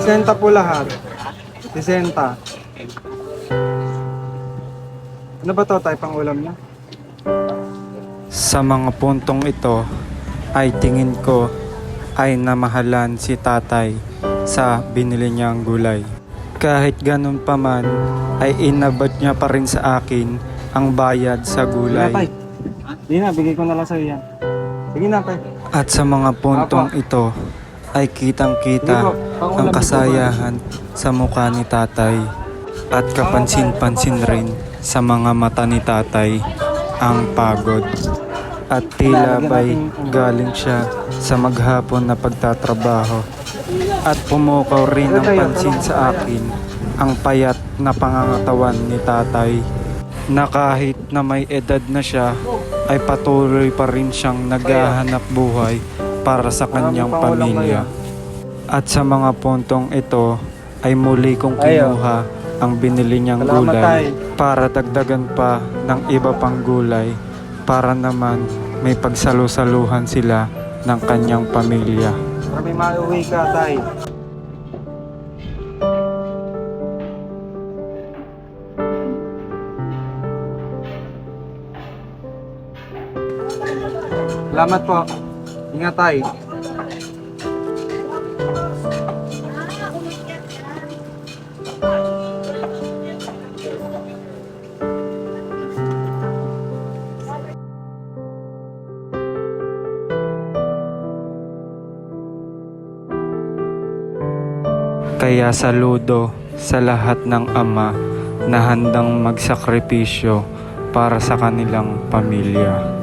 60 po lahat. 60. Ano ba to tayo pang ulam niya? Sa mga puntong ito ay tingin ko ay namahalan si tatay sa binili niyang gulay. Kahit ganun pa man ay inabot niya pa rin sa akin ang bayad sa gulay. Hindi na, bigay ko na lang sa'yo yan. Sige na, Tay. At sa mga puntong ito ay kitang-kita ang kasayahan sa mukha ni tatay. At kapansin-pansin rin sa mga mata ni tatay ang pagod. At tila ba'y galing siya sa maghapon na pagtatrabaho. At pumukaw rin ang pansin sa akin ang payat na pangangatawan ni tatay, na kahit na may edad na siya ay patuloy pa rin siyang naghahanap buhay para sa kanyang pamilya. At sa mga puntong ito ay muli kong kinuha ang binili niyang gulay para dagdagan pa ng iba pang gulay para naman may pagsalusaluhan sila ng kanyang pamilya. Para may mauwi ka, Tay. Salamat po. Ingat, Tay. Kaya saludo sa lahat ng ama na handang magsakripisyo para sa kanilang pamilya.